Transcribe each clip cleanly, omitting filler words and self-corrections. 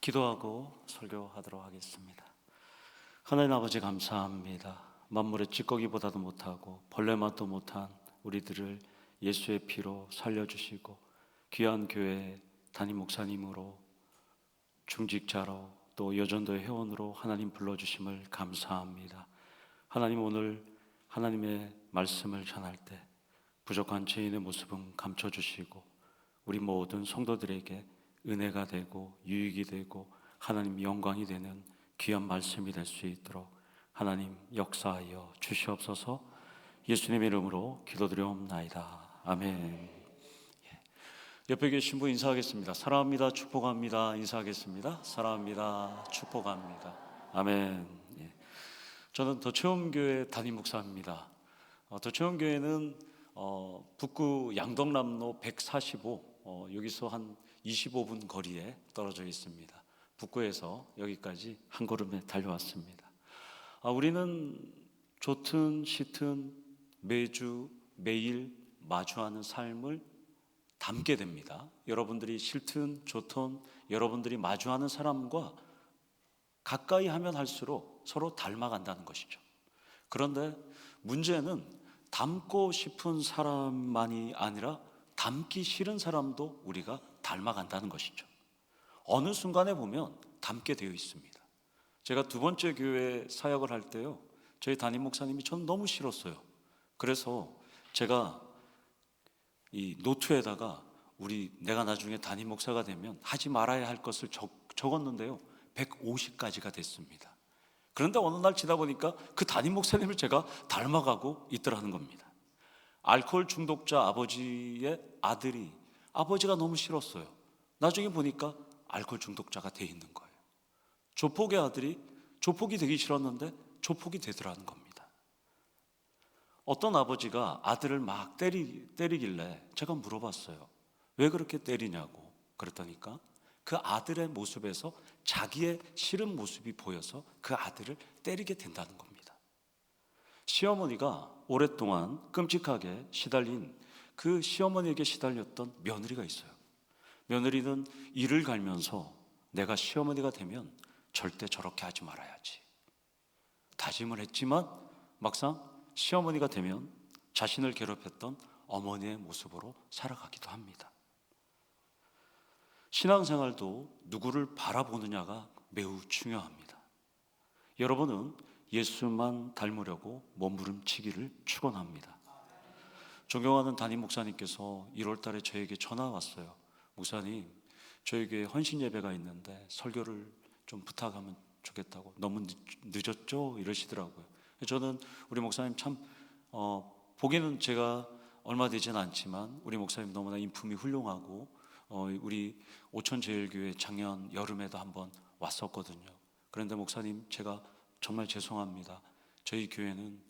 기도하고 설교하도록 하겠습니다. 하나님 아버지 감사합니다. 만물의 찌꺼기보다도 못하고 벌레맛도 못한 우리들을 예수의 피로 살려주시고 귀한 교회 담임 목사님으로 중직자로 또 여전도의 회원으로 하나님 불러주심을 감사합니다. 하나님, 오늘 하나님의 말씀을 전할 때 부족한 죄인의 모습은 감춰주시고 우리 모든 성도들에게 은혜가 되고 유익이 되고 하나님 영광이 되는 귀한 말씀이 될 수 있도록 하나님 역사하여 주시옵소서. 예수님의 이름으로 기도드려옵나이다. 아멘. 옆에 계신 분 인사하겠습니다. 사랑합니다. 축복합니다. 인사하겠습니다. 사랑합니다. 축복합니다. 아멘. 저는 더체험교회 담임 목사입니다. 더체험교회는 북구 양덕남로 145 여기서 한 25분 거리에 떨어져 있습니다. 북구에서 여기까지 한 걸음에 달려왔습니다. 우리는 좋든 싫든 매주 매일 마주하는 삶을 담게 됩니다. 여러분들이 싫든 좋든 여러분들이 마주하는 사람과 가까이 하면 할수록 서로 닮아간다는 것이죠. 그런데 문제는 닮고 싶은 사람만이 아니라 닮기 싫은 사람도 우리가 닮아간다는 것이죠. 어느 순간에 보면 닮게 되어 있습니다. 제가 두 번째 교회 사역을 할 때요, 저희 담임 목사님이 저는 너무 싫었어요. 그래서 제가 이 노트에다가 내가 나중에 담임 목사가 되면 하지 말아야 할 것을 적었는데요, 150가지가 됐습니다. 그런데 어느 날 지나 보니까 그 담임 목사님을 제가 닮아가고 있더라는 겁니다. 알코올 중독자 아버지의 아들이 아버지가 너무 싫었어요. 나중에 보니까 알코올 중독자가 돼 있는 거예요. 조폭의 아들이 조폭이 되기 싫었는데 조폭이 되더라는 겁니다. 어떤 아버지가 아들을 막 때리길래 제가 물어봤어요. 왜 그렇게 때리냐고. 그랬더니까 그 아들의 모습에서 자기의 싫은 모습이 보여서 그 아들을 때리게 된다는 겁니다. 시어머니가 오랫동안 끔찍하게 시달린 그 시어머니에게 시달렸던 며느리가 있어요. 며느리는 이를 갈면서 내가 시어머니가 되면 절대 저렇게 하지 말아야지 다짐을 했지만 막상 시어머니가 되면 자신을 괴롭혔던 어머니의 모습으로 살아가기도 합니다. 신앙생활도 누구를 바라보느냐가 매우 중요합니다. 여러분은 예수만 닮으려고 몸부림치기를 축원합니다. 존경하는 담임 목사님께서 1월 달에 저에게 전화 왔어요. 목사님, 저희 교회 헌신 예배가 있는데 설교를 좀 부탁하면 좋겠다고. 너무 늦었죠? 이러시더라고요. 저는 우리 목사님 참 보기는 제가 얼마 되진 않지만 우리 목사님 너무나 인품이 훌륭하고 우리 오천제일교회 작년 여름에도 한번 왔었거든요. 그런데 목사님, 제가 정말 죄송합니다. 저희 교회는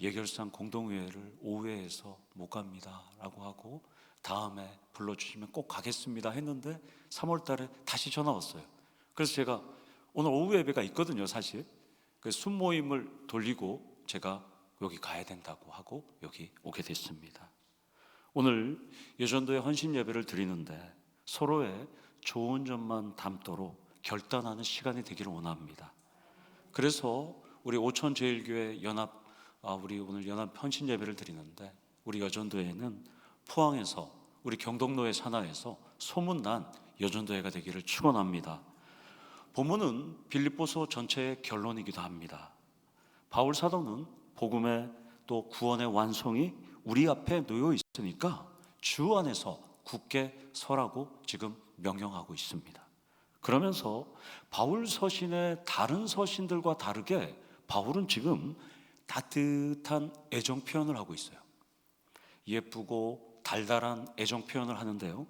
예결상 공동회의를 오후에 해서 못 갑니다 라고 하고 다음에 불러주시면 꼭 가겠습니다 했는데 3월 달에 다시 전화 왔어요. 그래서 제가 오늘 오후 예배가 있거든요. 사실 그 순모임을 돌리고 제가 여기 가야 된다고 하고 여기 오게 됐습니다. 오늘 여전도의 헌신 예배를 드리는데 서로의 좋은 점만 담도록 결단하는 시간이 되기를 원합니다. 그래서 우리 오천제일교회 우리 오늘 연합 헌신 예배를 드리는데 우리 여전도회는 포항에서 우리 경동로의 산하에서 소문난 여전도회가 되기를 축원합니다. 본문은 빌립보서 전체의 결론이기도 합니다. 바울 사도는 복음의 또 구원의 완성이 우리 앞에 놓여 있으니까 주 안에서 굳게 서라고 지금 명령하고 있습니다. 그러면서 바울 서신의 다른 서신들과 다르게 바울은 지금 따뜻한 애정 표현을 하고 있어요. 예쁘고 달달한 애정 표현을 하는데요,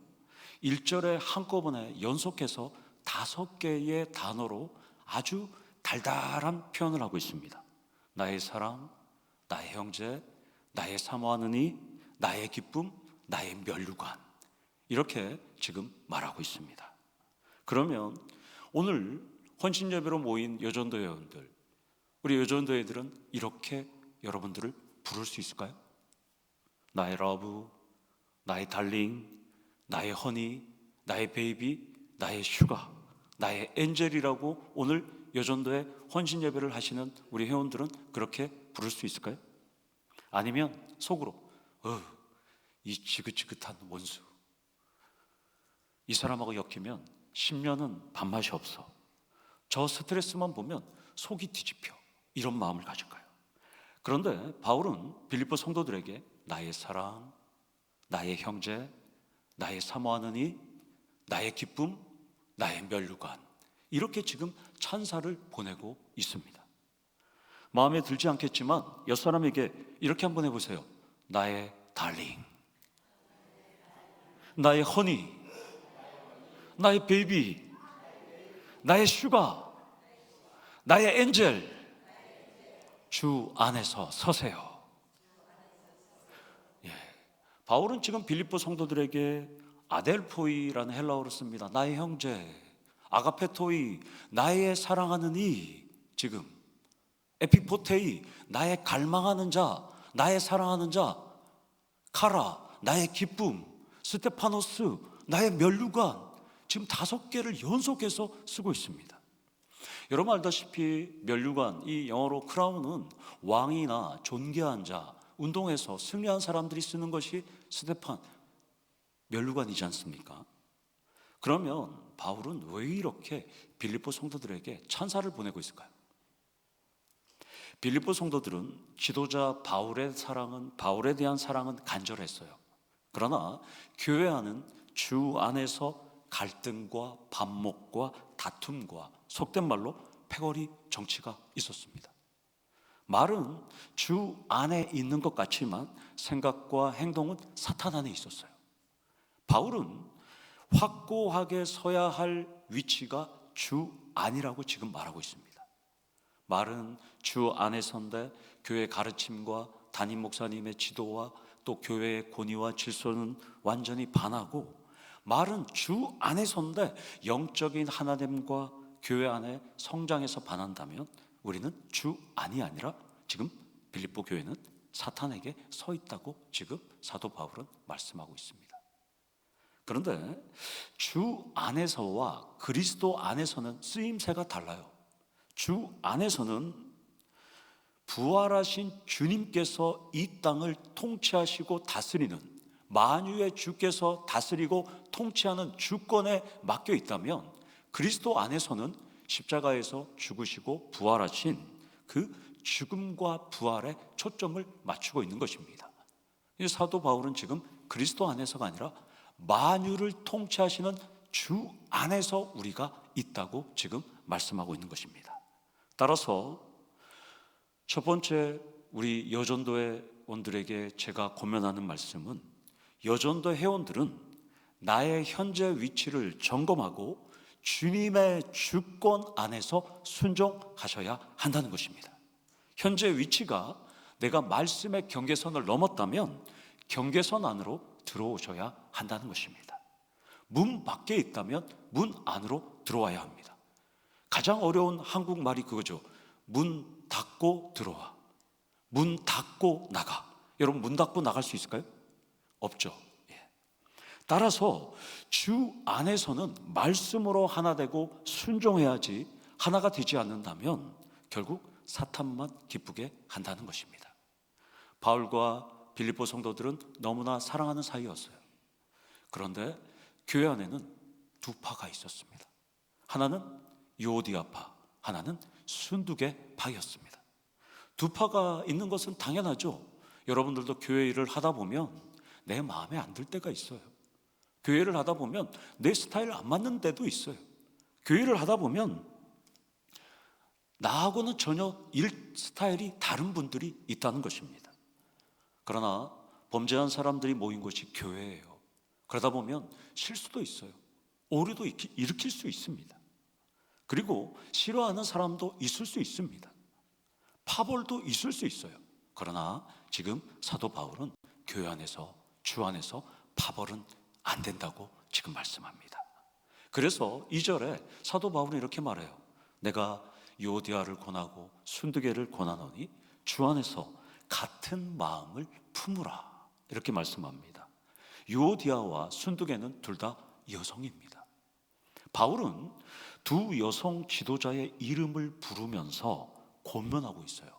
1절에 한꺼번에 연속해서 5개의 단어로 아주 달달한 표현을 하고 있습니다. 나의 사랑, 나의 형제, 나의 사모하는 이, 나의 기쁨, 나의 면류관, 이렇게 지금 말하고 있습니다. 그러면 오늘 헌신 예배로 모인 여전도 회원들, 우리 여전도 애들은 이렇게 여러분들을 부를 수 있을까요? 나의 러브, 나의 달링, 나의 허니, 나의 베이비, 나의 슈가, 나의 엔젤이라고 오늘 여전도에 헌신 예배를 하시는 우리 회원들은 그렇게 부를 수 있을까요? 아니면 속으로 이 지긋지긋한 원수, 이 사람하고 엮이면 10년은 밥맛이 없어, 저 스트레스만 보면 속이 뒤집혀, 이런 마음을 가질까요? 그런데 바울은 빌립보 성도들에게 나의 사랑, 나의 형제, 나의 사모하는 이, 나의 기쁨, 나의 면류관, 이렇게 지금 찬사를 보내고 있습니다. 마음에 들지 않겠지만 옆사람에게 이렇게 한번 해보세요. 나의 달링, 나의 허니, 나의 베이비, 나의 슈가, 나의 엔젤, 주 안에서 서세요. 예, 바울은 지금 빌립보 성도들에게 아델포이라는 헬라어를 씁니다. 나의 형제, 아가페토이, 나의 사랑하는 이, 지금 에피포테이, 나의 갈망하는 자, 나의 사랑하는 자, 카라, 나의 기쁨, 스테파노스, 나의 면류관, 지금 5개를 연속해서 쓰고 있습니다. 여러분 알다시피 면류관, 이 영어로 크라운은 왕이나 존귀한 자, 운동에서 승리한 사람들이 쓰는 것이 스테판, 면류관이지 않습니까? 그러면 바울은 왜 이렇게 빌립보 성도들에게 찬사를 보내고 있을까요? 빌립보 성도들은 지도자 바울의 사랑은, 바울에 대한 사랑은 간절했어요. 그러나 교회 안은 주 안에서 갈등과 반목과 다툼과 속된 말로 패거리 정치가 있었습니다. 말은 주 안에 있는 것 같지만 생각과 행동은 사탄 안에 있었어요. 바울은 확고하게 서야 할 위치가 주 안이라고 지금 말하고 있습니다. 말은 주 안에 선데 교회 가르침과 담임 목사님의 지도와 또 교회의 권위와 질서는 완전히 반하고, 말은 주 안에 선데 영적인 하나됨과 교회 안에 성장해서 반한다면 우리는 주 안이 아니라 지금 빌립보 교회는 사탄에게 서 있다고 지금 사도 바울은 말씀하고 있습니다. 그런데 주 안에서와 그리스도 안에서는 쓰임새가 달라요. 주 안에서는 부활하신 주님께서 이 땅을 통치하시고 다스리는, 만유의 주께서 다스리고 통치하는 주권에 맡겨 있다면, 그리스도 안에서는 십자가에서 죽으시고 부활하신 그 죽음과 부활에 초점을 맞추고 있는 것입니다. 사도 바울은 지금 그리스도 안에서가 아니라 만유를 통치하시는 주 안에서 우리가 있다고 지금 말씀하고 있는 것입니다. 따라서 첫 번째, 우리 여전도의 원들에게 제가 권면하는 말씀은, 여전도 회원들은 나의 현재 위치를 점검하고 주님의 주권 안에서 순종하셔야 한다는 것입니다. 현재 위치가 내가 말씀의 경계선을 넘었다면 경계선 안으로 들어오셔야 한다는 것입니다. 문 밖에 있다면 문 안으로 들어와야 합니다. 가장 어려운 한국말이 그거죠. 문 닫고 들어와, 문 닫고 나가. 여러분, 문 닫고 나갈 수 있을까요? 없죠. 따라서 주 안에서는 말씀으로 하나 되고 순종해야지, 하나가 되지 않는다면 결국 사탄만 기쁘게 한다는 것입니다. 바울과 빌립보 성도들은 너무나 사랑하는 사이였어요. 그런데 교회 안에는 두 파가 있었습니다. 하나는 유오디아파, 하나는 순두계 파였습니다. 두 파가 있는 것은 당연하죠. 여러분들도 교회 일을 하다 보면 내 마음에 안 들 때가 있어요. 교회를 하다 보면 내 스타일 안 맞는 때도 있어요. 교회를 하다 보면 나하고는 전혀 일 스타일이 다른 분들이 있다는 것입니다. 그러나 범죄한 사람들이 모인 곳이 교회예요. 그러다 보면 실수도 있어요. 오류도 일으킬 수 있습니다. 그리고 싫어하는 사람도 있을 수 있습니다. 파벌도 있을 수 있어요. 그러나 지금 사도 바울은 교회 안에서, 주 안에서 파벌은 안 된다고 지금 말씀합니다. 그래서 2절에 사도 바울은 이렇게 말해요. 내가 유오디아를 권하고 순두계를 권하노니 주 안에서 같은 마음을 품으라, 이렇게 말씀합니다. 유오디아와 순두계는 둘 다 여성입니다. 바울은 두 여성 지도자의 이름을 부르면서 권면하고 있어요.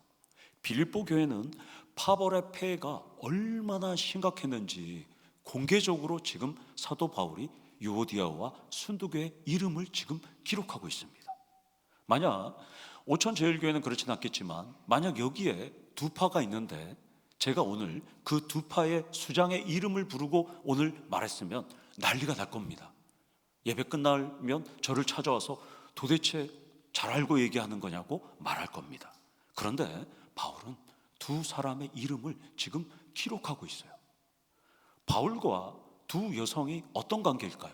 빌립보 교회는 파벌의 폐해가 얼마나 심각했는지 공개적으로 지금 사도 바울이 유오디아와 순두교의 이름을 지금 기록하고 있습니다. 만약 오천제일교회는 그렇진 않겠지만 만약 여기에 두 파가 있는데 제가 오늘 그 두 파의 수장의 이름을 부르고 오늘 말했으면 난리가 날 겁니다. 예배 끝나면 저를 찾아와서 도대체 잘 알고 얘기하는 거냐고 말할 겁니다. 그런데 바울은 두 사람의 이름을 지금 기록하고 있어요. 바울과 두 여성이 어떤 관계일까요?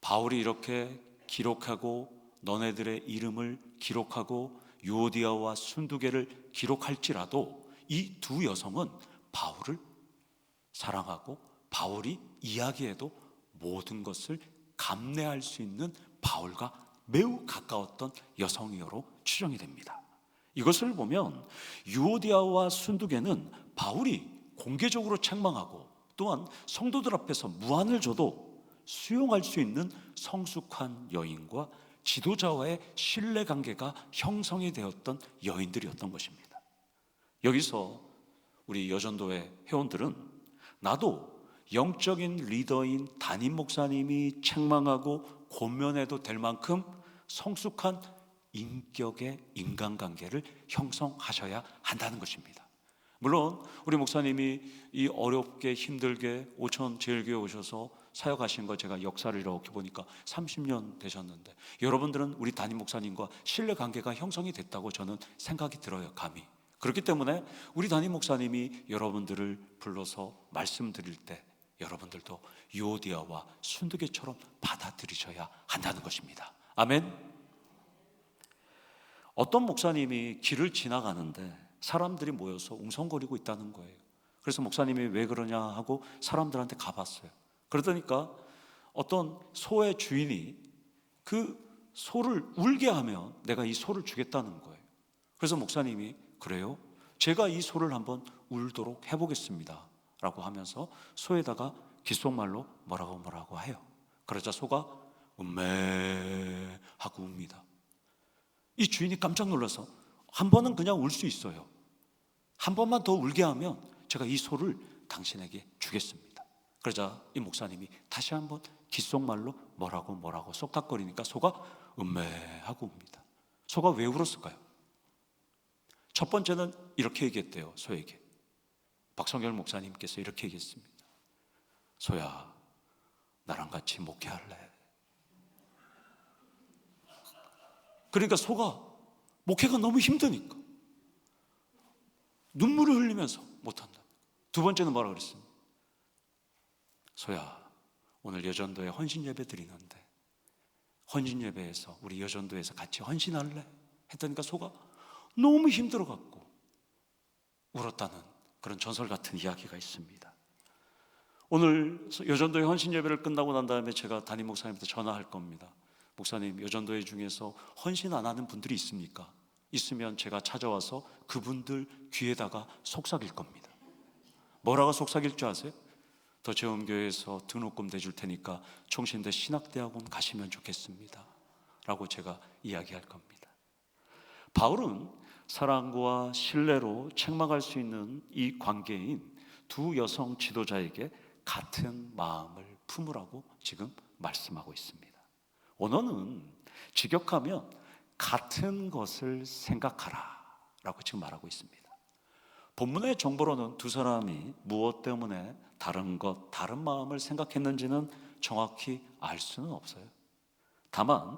바울이 이렇게 기록하고 너네들의 이름을 기록하고 유오디아와 순두개를 기록할지라도 이 두 여성은 바울을 사랑하고 바울이 이야기해도 모든 것을 감내할 수 있는 바울과 매우 가까웠던 여성이어로 추정이 됩니다. 이것을 보면 유오디아와 순두개는 바울이 공개적으로 책망하고 또한 성도들 앞에서 무안을 줘도 수용할 수 있는 성숙한 여인과 지도자와의 신뢰관계가 형성이 되었던 여인들이었던 것입니다. 여기서 우리 여전도회 회원들은 나도 영적인 리더인 담임 목사님이 책망하고 권면해도 될 만큼 성숙한 인격의 인간관계를 형성하셔야 한다는 것입니다. 물론 우리 목사님이 이 어렵게 힘들게 오천제일교회 오셔서 사역하신 거 제가 역사를 이렇게 보니까 30년 되셨는데 여러분들은 우리 담임 목사님과 신뢰관계가 형성이 됐다고 저는 생각이 들어요. 감히. 그렇기 때문에 우리 담임 목사님이 여러분들을 불러서 말씀드릴 때 여러분들도 유오디아와 순두개처럼 받아들이셔야 한다는 것입니다. 아멘. 어떤 목사님이 길을 지나가는데 사람들이 모여서 웅성거리고 있다는 거예요. 그래서 목사님이 왜 그러냐 하고 사람들한테 가봤어요. 그러니까 어떤 소의 주인이 그 소를 울게 하면 내가 이 소를 주겠다는 거예요. 그래서 목사님이 그래요? 제가 이 소를 한번 울도록 해보겠습니다 라고 하면서 소에다가 귓속말로 뭐라고 해요. 그러자 소가 음메 하고 웁니다. 이 주인이 깜짝 놀라서 한 번은 그냥 울 수 있어요. 한 번만 더 울게 하면 제가 이 소를 당신에게 주겠습니다. 그러자 이 목사님이 다시 한번 귓속말로 뭐라고 쏙닥거리니까 소가 음메 하고 웁니다. 소가 왜 울었을까요? 첫 번째는 이렇게 얘기했대요. 소에게 박성결 목사님께서 이렇게 얘기했습니다. 소야, 나랑 같이 목회할래? 그러니까 소가 목회가 너무 힘드니까 눈물을 흘리면서 못한다. 두 번째는 뭐라고 그랬습니까? 소야, 오늘 여전도에 헌신 예배 드리는데 헌신 예배에서 우리 여전도에서 같이 헌신할래? 했더니까 소가 너무 힘들어갖고 울었다는 그런 전설 같은 이야기가 있습니다. 오늘 여전도의 헌신 예배를 끝나고 난 다음에 제가 담임 목사님한테 전화할 겁니다. 목사님, 여전도회 중에서 헌신 안 하는 분들이 있습니까? 있으면 제가 찾아와서 그분들 귀에다가 속삭일 겁니다. 뭐라고 속삭일 줄 아세요? 더 재험교회에서 등록금 내줄 테니까 총신대 신학대학원 가시면 좋겠습니다 라고 제가 이야기할 겁니다. 바울은 사랑과 신뢰로 책망할 수 있는 이 관계인 두 여성 지도자에게 같은 마음을 품으라고 지금 말씀하고 있습니다. 원어는 직역하면 같은 것을 생각하라 라고 지금 말하고 있습니다. 본문의 정보로는 두 사람이 무엇 때문에 다른 마음을 생각했는지는 정확히 알 수는 없어요. 다만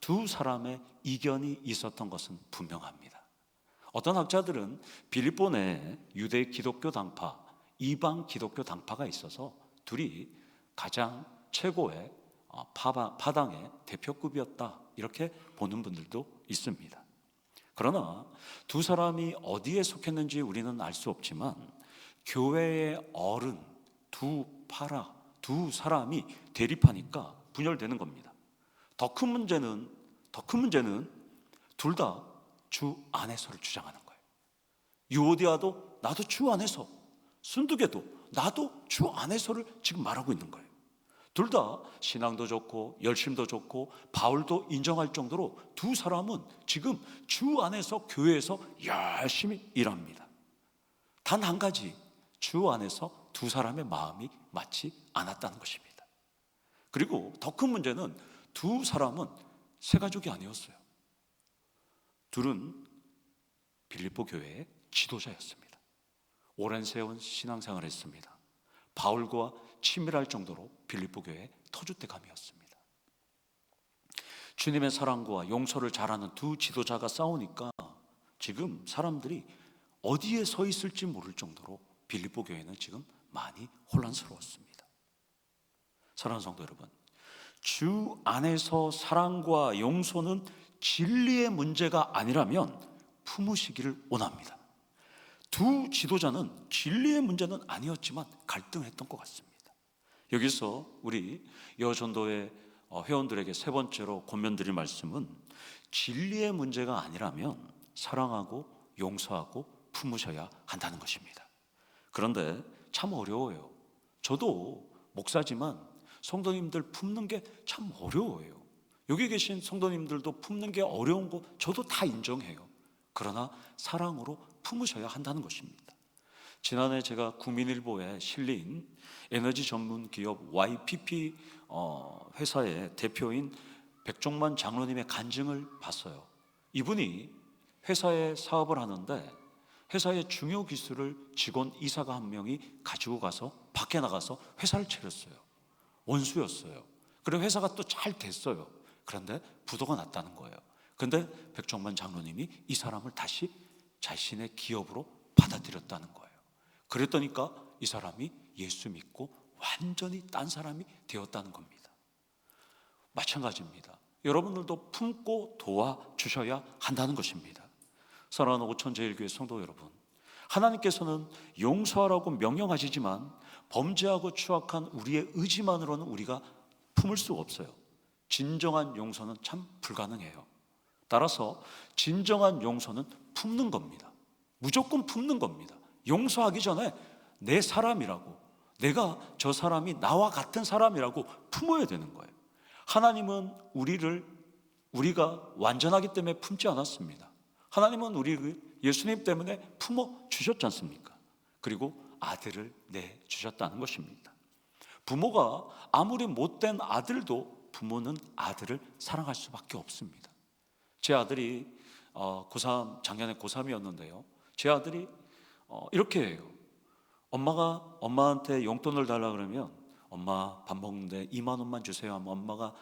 두 사람의 이견이 있었던 것은 분명합니다. 어떤 학자들은 빌립보 내에 유대 기독교 당파, 이방 기독교 당파가 있어서 둘이 가장 최고의 파당의 대표급이었다 이렇게 보는 분들도 있습니다. 그러나 두 사람이 어디에 속했는지 우리는 알 수 없지만 교회의 어른 두 사람이 대립하니까 분열되는 겁니다. 더 큰 문제는 둘 다 주 안에서를 주장하는 거예요. 유오디아도 나도 주 안에서, 순두개도 나도 주 안에서를 지금 말하고 있는 거예요. 둘 다 신앙도 좋고 열심도 좋고 바울도 인정할 정도로 두 사람은 지금 주 안에서 교회에서 열심히 일합니다. 단 한 가지, 주 안에서 두 사람의 마음이 맞지 않았다는 것입니다. 그리고 더 큰 문제는 두 사람은 새 가족이 아니었어요. 둘은 빌립보 교회의 지도자였습니다. 오랜 세월 신앙생활을 했습니다. 바울과 친밀할 정도로 빌립보 교회의 터줏대감이었습니다. 주님의 사랑과 용서를 잘하는 두 지도자가 싸우니까 지금 사람들이 어디에 서 있을지 모를 정도로 빌립보 교회는 지금 많이 혼란스러웠습니다. 사랑하는 성도 여러분, 주 안에서 사랑과 용서는 진리의 문제가 아니라면 품으시기를 원합니다. 두 지도자는 진리의 문제는 아니었지만 갈등했던 것 같습니다. 여기서 우리 여전도의 회원들에게 세 번째로 권면드릴 말씀은 진리의 문제가 아니라면 사랑하고 용서하고 품으셔야 한다는 것입니다. 그런데 참 어려워요. 저도 목사지만 성도님들 품는 게 참 어려워요. 여기 계신 성도님들도 품는 게 어려운 거 저도 다 인정해요. 그러나 사랑으로 품으셔야 한다는 것입니다. 지난해 제가 국민일보에 실린 에너지 전문 기업 YPP 회사의 대표인 백종만 장로님의 간증을 봤어요. 이분이 회사에 사업을 하는데 회사의 중요 기술을 직원 이사가 한 명이 가지고 가서 밖에 나가서 회사를 차렸어요. 원수였어요. 그리고 회사가 또 잘 됐어요. 그런데 부도가 났다는 거예요. 그런데 백종만 장로님이 이 사람을 다시 자신의 기업으로 받아들였다는 거예요. 그랬더니까 이 사람이 예수 믿고 완전히 딴 사람이 되었다는 겁니다. 마찬가지입니다. 여러분들도 품고 도와주셔야 한다는 것입니다. 사랑하는 오천제일교회 성도 여러분, 하나님께서는 용서하라고 명령하시지만 범죄하고 추악한 우리의 의지만으로는 우리가 품을 수가 없어요. 진정한 용서는 참 불가능해요. 따라서 진정한 용서는 품는 겁니다. 무조건 품는 겁니다. 용서하기 전에 내 사람이라고, 내가 저 사람이 나와 같은 사람이라고 품어야 되는 거예요. 하나님은 우리가 완전하기 때문에 품지 않았습니다. 하나님은 우리를 예수님 때문에 품어 주셨지 않습니까? 그리고 아들을 내주셨다는 것입니다. 부모가 아무리 못된 아들도 부모는 아들을 사랑할 수밖에 없습니다. 제 아들이 작년에 고3이었는데요. 제 아들이 이렇게 해요. 엄마가 엄마한테 용돈을 달라 그러면 엄마 밥 먹는데 2만 원만 주세요 하면 엄마가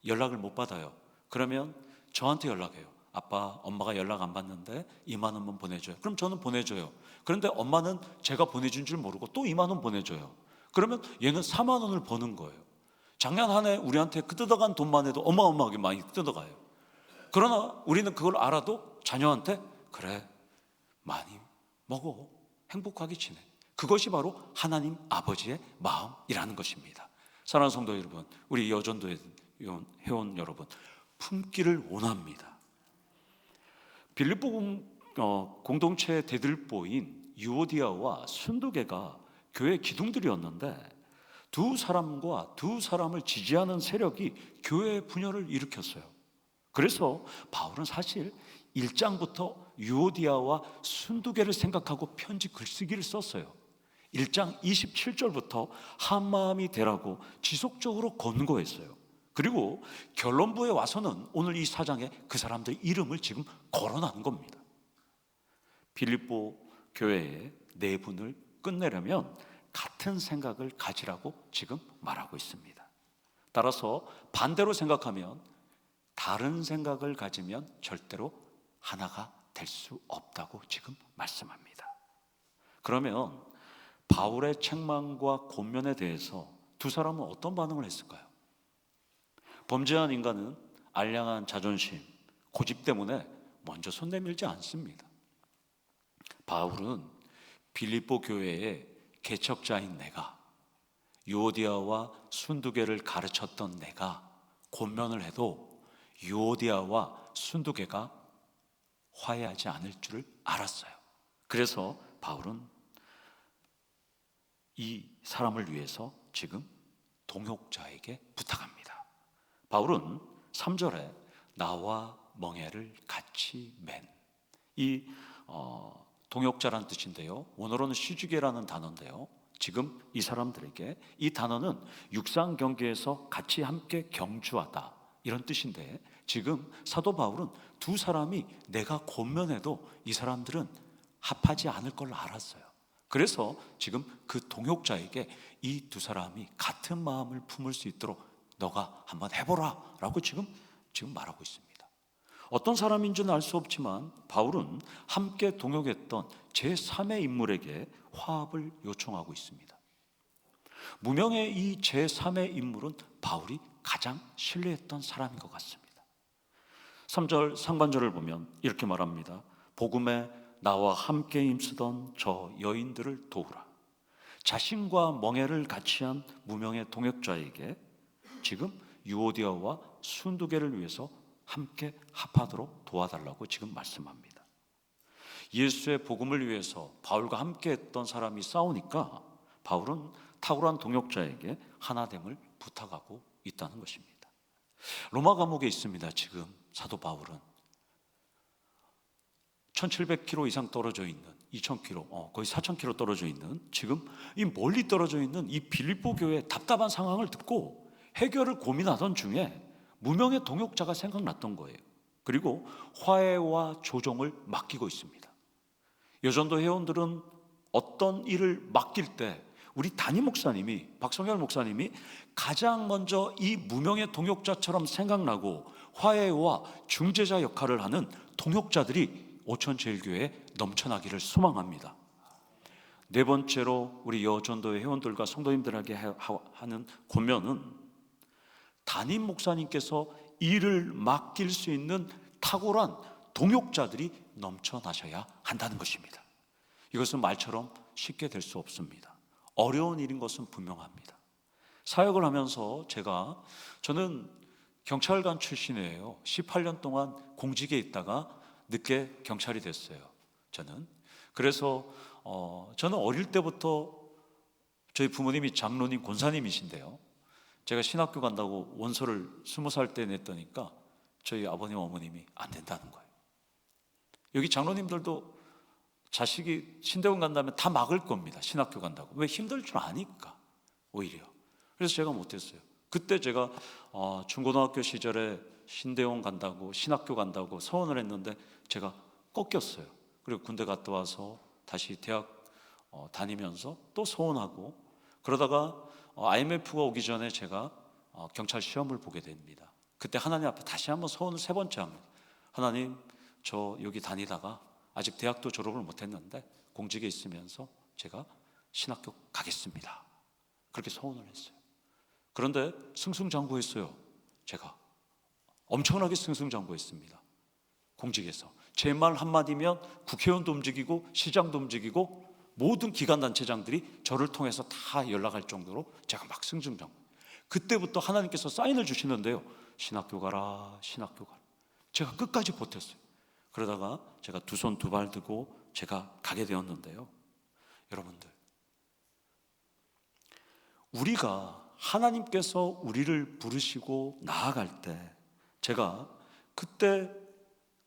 연락을 못 받아요. 그러면 저한테 연락해요. 아빠, 엄마가 연락 안 받는데 2만 원만 보내줘요. 그럼 저는 보내줘요. 그런데 엄마는 제가 보내준 줄 모르고 또 2만 원 보내줘요. 그러면 얘는 4만 원을 버는 거예요. 작년 한 해 우리한테 그 뜯어간 돈만 해도 어마어마하게 많이 뜯어가요. 그러나 우리는 그걸 알아도 자녀한테 그래, 많이 먹어, 행복하게 지내. 그것이 바로 하나님 아버지의 마음이라는 것입니다. 사랑하는 성도 여러분, 우리 여전도의 회원 여러분, 품기를 원합니다. 빌립보 공동체의 대들보인 유오디아와 순두개가 교회 기둥들이었는데 두 사람을 지지하는 세력이 교회의 분열을 일으켰어요. 그래서 바울은 사실 1장부터 유오디아와 순두개를 생각하고 편지 글쓰기를 썼어요. 1장 27절부터 한마음이 되라고 지속적으로 권고했어요. 그리고 결론부에 와서는 오늘 이 4장에 그 사람들 이름을 지금 거론하는 겁니다. 빌립보 교회의 내분을 끝내려면 같은 생각을 가지라고 지금 말하고 있습니다. 따라서 반대로 생각하면, 다른 생각을 가지면 절대로 하나가 될 수 없다고 지금 말씀합니다. 그러면 바울의 책망과 권면에 대해서 두 사람은 어떤 반응을 했을까요? 범죄한 인간은 알량한 자존심, 고집 때문에 먼저 손 내밀지 않습니다. 바울은 빌립보 교회의 개척자인 내가, 유오디아와 순두개를 가르쳤던 내가 권면을 해도 유오디아와 순두개가 화해하지 않을 줄을 알았어요. 그래서 바울은 이 사람을 위해서 지금 동역자에게 부탁합니다. 바울은 3절에 나와 멍에를 같이 맨, 이 동역자라는 뜻인데요, 원어로는 시주게라는 단어인데요, 지금 이 사람들에게 이 단어는 육상 경계에서 같이 함께 경주하다 이런 뜻인데, 지금 사도 바울은 두 사람이 내가 권면해도 이 사람들은 합하지 않을 걸 알았어요. 그래서 지금 그 동역자에게 이 두 사람이 같은 마음을 품을 수 있도록 너가 한번 해보라 라고 지금 말하고 있습니다. 어떤 사람인지는 알 수 없지만 바울은 함께 동역했던 제3의 인물에게 화합을 요청하고 있습니다. 무명의 이 제3의 인물은 바울이 가장 신뢰했던 사람인 것 같습니다. 3절 상반절을 보면 이렇게 말합니다. 복음에 나와 함께 힘쓰던 저 여인들을 도우라. 자신과 멍에를 같이 한 무명의 동역자에게 지금 유오디아와 순두개를 위해서 함께 합하도록 도와달라고 지금 말씀합니다. 예수의 복음을 위해서 바울과 함께 했던 사람이 싸우니까 바울은 탁월한 동역자에게 하나됨을 부탁하고 있다는 것입니다. 로마 감옥에 있습니다. 지금 사도 바울은 1700km 이상 떨어져 있는, 2000km, 거의 4000km 떨어져 있는, 지금 이 멀리 떨어져 있는 이 빌립보 교회의 답답한 상황을 듣고 해결을 고민하던 중에 무명의 동역자가 생각났던 거예요. 그리고 화해와 조정을 맡기고 있습니다. 여전도 회원들은 어떤 일을 맡길 때 우리 담임 목사님이, 박성열 목사님이 가장 먼저 이 무명의 동역자처럼 생각나고 화해와 중재자 역할을 하는 동역자들이 오천제일교회에 넘쳐나기를 소망합니다. 네 번째로 우리 여전도회 회원들과 성도님들에게 하는 권면은 담임 목사님께서 일을 맡길 수 있는 탁월한 동역자들이 넘쳐나셔야 한다는 것입니다. 이것은 말처럼 쉽게 될 수 없습니다. 어려운 일인 것은 분명합니다. 사역을 하면서 저는 경찰관 출신이에요. 18년 동안 공직에 있다가 늦게 경찰이 됐어요. 그래서 저는 어릴 때부터 저희 부모님이 장로님, 권사님이신데요, 제가 신학교 간다고 원서를 20살 때 냈더니까 저희 아버님, 어머님이 안 된다는 거예요. 여기 장로님들도 자식이 신대원 간다면 다 막을 겁니다. 신학교 간다고. 왜? 힘들 줄 아니까 오히려. 그래서 제가 못했어요. 그때 제가 중고등학교 시절에 신대원 간다고, 신학교 간다고 서원을 했는데 제가 꺾였어요. 그리고 군대 갔다 와서 다시 대학 다니면서 또 서원하고, 그러다가 IMF가 오기 전에 제가 경찰 시험을 보게 됩니다. 그때 하나님 앞에 다시 한번 서원을 3번째 합니다. 하나님, 저 여기 다니다가 아직 대학도 졸업을 못했는데 공직에 있으면서 제가 신학교 가겠습니다. 그렇게 서원을 했어요. 그런데 승승장구했어요. 제가 엄청나게 승승장구했습니다. 공직에서 제 말 한마디면 국회의원도 움직이고 시장도 움직이고 모든 기관단체장들이 저를 통해서 다 연락할 정도로 제가 막 승승장구. 그때부터 하나님께서 사인을 주시는데요, 신학교 가라, 신학교 가라. 제가 끝까지 버텼어요. 그러다가 제가 두 손 두 발 들고 제가 가게 되었는데요, 여러분들, 우리가 하나님께서 우리를 부르시고 나아갈 때, 제가 그때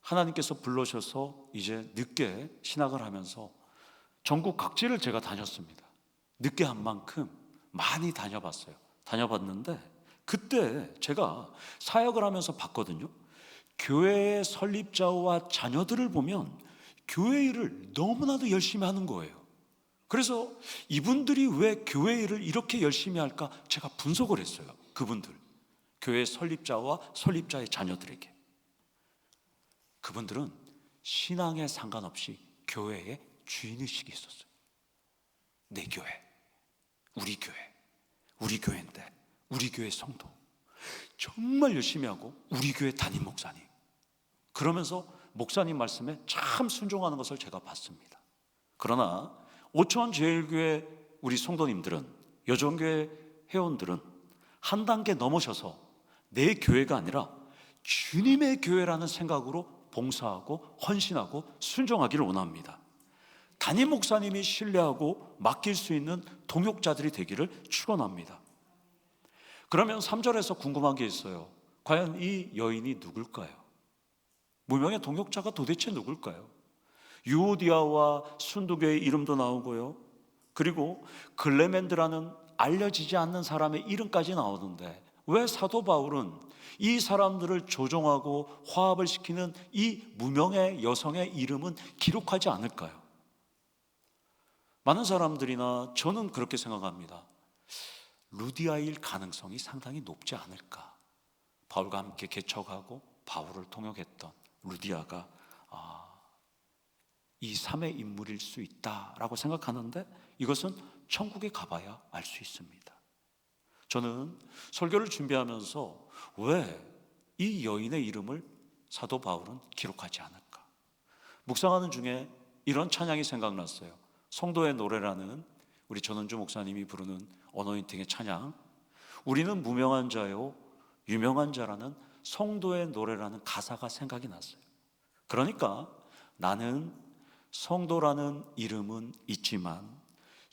하나님께서 불러셔서 이제 늦게 신학을 하면서 전국 각지를 제가 다녔습니다. 늦게 한 만큼 많이 다녀봤는데 그때 제가 사역을 하면서 봤거든요. 교회의 설립자와 자녀들을 보면 교회 일을 너무나도 열심히 하는 거예요. 그래서 이분들이 왜 교회 일을 이렇게 열심히 할까 제가 분석을 했어요. 그분들, 교회 설립자와 설립자의 자녀들에게. 그분들은 신앙에 상관없이 교회에 주인의식이 있었어요. 내 교회, 우리 교회인데 우리 교회 성도 정말 열심히 하고, 우리 교회 담임 목사님, 그러면서 목사님 말씀에 참 순종하는 것을 제가 봤습니다. 그러나 오천제일교회 우리 성도님들은, 여전교회 회원들은 한 단계 넘어셔서 내 교회가 아니라 주님의 교회라는 생각으로 봉사하고 헌신하고 순종하기를 원합니다. 담임 목사님이 신뢰하고 맡길 수 있는 동역자들이 되기를 축원합니다. 그러면 3절에서 궁금한 게 있어요. 과연 이 여인이 누굴까요? 무명의 동역자가 도대체 누굴까요? 유오디아와 순두교의 이름도 나오고요. 그리고 글레멘드라는 알려지지 않는 사람의 이름까지 나오는데 왜 사도 바울은 이 사람들을 조종하고 화합을 시키는 이 무명의 여성의 이름은 기록하지 않을까요? 많은 사람들이나 저는 그렇게 생각합니다. 루디아일 가능성이 상당히 높지 않을까. 바울과 함께 개척하고 바울을 통역했던 루디아가 이 3의 인물일 수 있다라고 생각하는데 이것은 천국에 가봐야 알 수 있습니다. 저는 설교를 준비하면서 왜 이 여인의 이름을 사도 바울은 기록하지 않을까? 묵상하는 중에 이런 찬양이 생각났어요. 성도의 노래라는 우리 전원주 목사님이 부르는 어노인팅의 찬양, 우리는 무명한 자요 유명한 자라는 성도의 노래라는 가사가 생각이 났어요. 그러니까 나는 성도라는 이름은 있지만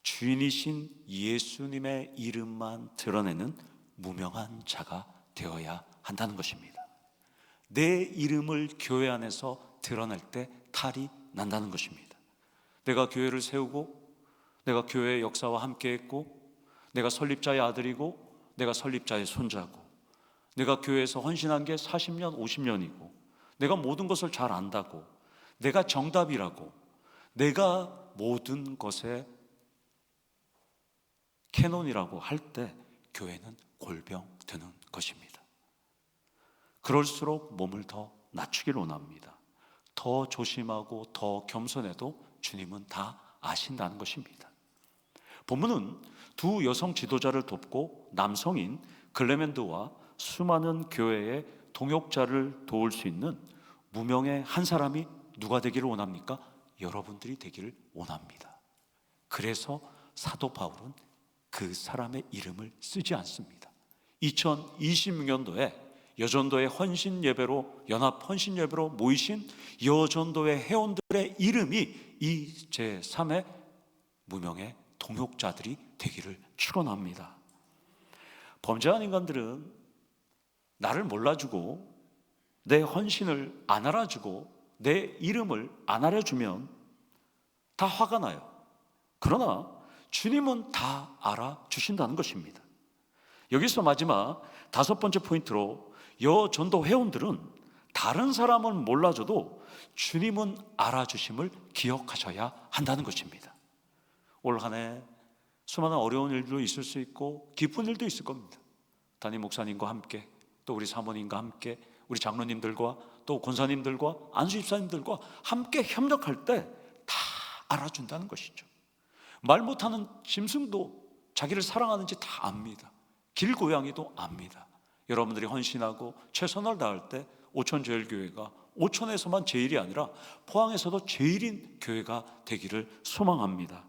주인이신 예수님의 이름만 드러내는 무명한 자가 되어야 한다는 것입니다. 내 이름을 교회 안에서 드러낼 때 탈이 난다는 것입니다. 내가 교회를 세우고 내가 교회의 역사와 함께 했고 내가 설립자의 아들이고 내가 설립자의 손자고 내가 교회에서 헌신한 게 40년, 50년이고 내가 모든 것을 잘 안다고 내가 정답이라고 내가 모든 것의 캐논이라고 할 때 교회는 골병드는 것입니다. 그럴수록 몸을 더 낮추기를 원합니다. 더 조심하고 더 겸손해도 주님은 다 아신다는 것입니다. 본문은 두 여성 지도자를 돕고 남성인 글레멘드와 수많은 교회의 동역자를 도울 수 있는 무명의 한 사람이 누가 되기를 원합니까? 여러분들이 되기를 원합니다. 그래서 사도 바울은 그 사람의 이름을 쓰지 않습니다. 2026년도에 여전도의 헌신 예배로 연합 헌신 예배로 모이신 여전도의 회원들의 이름이 이 제3의 무명의 동역자들이 되기를 축원합니다. 범죄한 인간들은 나를 몰라주고 내 헌신을 안 알아주고 내 이름을 안 알아주면 다 화가 나요. 그러나 주님은 다 알아주신다는 것입니다. 여기서 마지막 5번째 포인트로 여전도 회원들은 다른 사람은 몰라줘도 주님은 알아주심을 기억하셔야 한다는 것입니다. 올 한 해 수많은 어려운 일도 있을 수 있고 기쁜 일도 있을 겁니다. 담임 목사님과 함께 또 우리 사모님과 함께 우리 장로님들과 또 권사님들과 안수집사님들과 함께 협력할 때 다 알아준다는 것이죠. 말 못하는 짐승도 자기를 사랑하는지 다 압니다. 길고양이도 압니다. 여러분들이 헌신하고 최선을 다할 때 오천제일교회가 오천에서만 제일이 아니라 포항에서도 제일인 교회가 되기를 소망합니다.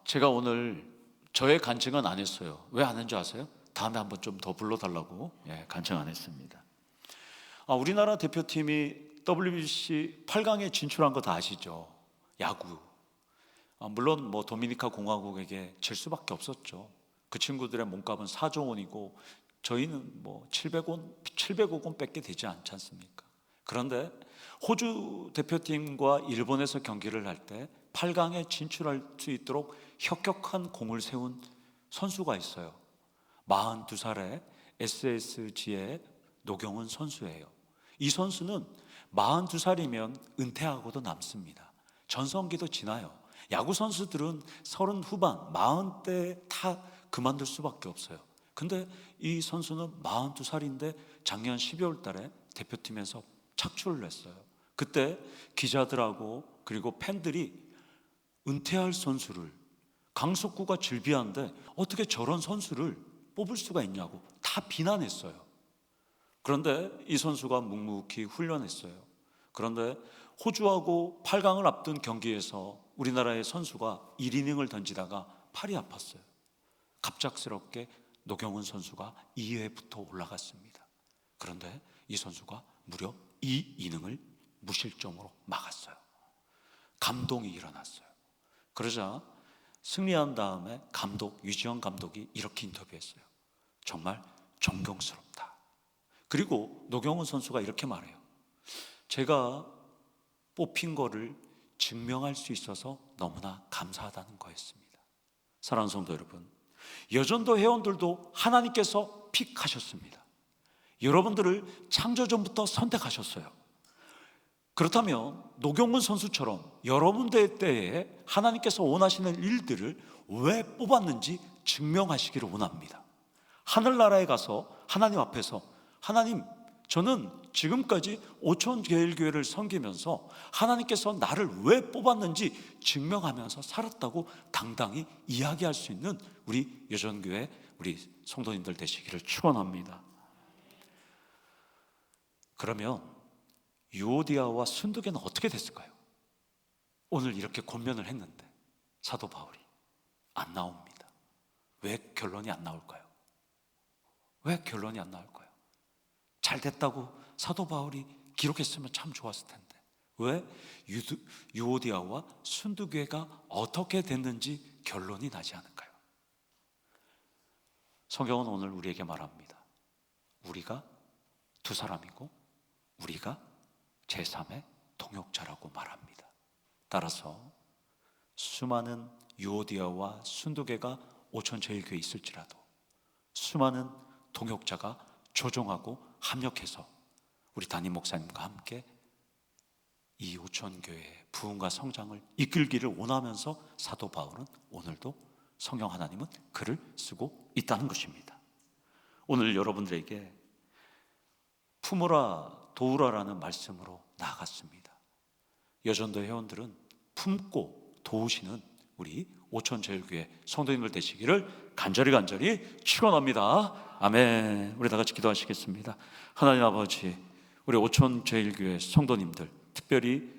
제가 오늘 저의 간증은 안 했어요. 왜 안 했는지 아세요? 다음에 한번 좀 더 불러달라고 간증 안 했습니다. 우리나라 대표팀이 WBC 8강에 진출한 거 다 아시죠? 야구. 물론 뭐 도미니카 공화국에게 질 수밖에 없었죠. 그 친구들의 몸값은 4조 원이고 저희는 뭐 700억 원 밖에 되지 않지 않습니까? 그런데 호주 대표팀과 일본에서 경기를 할 때 8강에 진출할 수 있도록 혁혁한 공을 세운 선수가 있어요. 42살의 SSG의 노경은 선수예요. 이 선수는 42살이면 은퇴하고도 남습니다. 전성기도 지나요. 야구 선수들은 30 후반, 40대에 다 그만둘 수밖에 없어요. 근데 이 선수는 42살인데 작년 12월 달에 대표팀에서 착출을 했어요. 그때 기자들하고 그리고 팬들이 은퇴할 선수를 강석구가 즐비한데 어떻게 저런 선수를 뽑을 수가 있냐고 다 비난했어요. 그런데 이 선수가 묵묵히 훈련했어요. 그런데 호주하고 8강을 앞둔 경기에서 우리나라의 선수가 1이닝을 던지다가 팔이 아팠어요. 갑작스럽게 노경은 선수가 2회부터 올라갔습니다. 그런데 이 선수가 무려 2이닝을 무실점으로 막았어요. 감동이 일어났어요. 그러자 승리한 다음에 감독 유지영 감독이 이렇게 인터뷰했어요. 정말 존경스럽다. 그리고 노경훈 선수가 이렇게 말해요. 제가 뽑힌 거를 증명할 수 있어서 너무나 감사하다는 거였습니다. 사랑하는 성도 여러분, 여전도 회원들도 하나님께서 픽하셨습니다. 여러분들을 창조전부터 선택하셨어요. 그렇다면 노경훈 선수처럼 여러분들 때에 하나님께서 원하시는 일들을 왜 뽑았는지 증명하시기를 원합니다. 하늘나라에 가서 하나님 앞에서, 하나님, 저는 지금까지 오촌제일교회를 섬기면서 하나님께서 나를 왜 뽑았는지 증명하면서 살았다고 당당히 이야기할 수 있는 우리 여전교회 우리 성도님들 되시기를 축원합니다. 그러면 유오디아와 순두개는 어떻게 됐을까요? 오늘 이렇게 권면을 했는데 사도 바울이 안 나옵니다. 왜 결론이 안 나올까요? 왜 결론이 안 나올까요? 잘 됐다고 사도 바울이 기록했으면 참 좋았을 텐데 왜 유오디아와 순두개가 어떻게 됐는지 결론이 나지 않을까요? 성경은 오늘 우리에게 말합니다. 우리가 두 사람이고 우리가 제3의 동역자라고 말합니다. 따라서 수많은 유오디아와 순두개가 오촌제일교회에 있을지라도 수많은 동역자가 조종하고 합력해서 우리 담임 목사님과 함께 이 오촌교회의 부흥과 성장을 이끌기를 원하면서 사도 바울은 오늘도 성령 하나님은 글을 쓰고 있다는 것입니다. 오늘 여러분들에게 품으라 도우라라는 말씀으로 나아갔습니다. 여전도 회원들은 품고 도우시는 우리 오촌제일교회 성도님들 되시기를 간절히 축원합니다. 아멘. 우리 다 같이 기도하시겠습니다. 하나님 아버지, 우리 오촌제일교회 성도님들, 특별히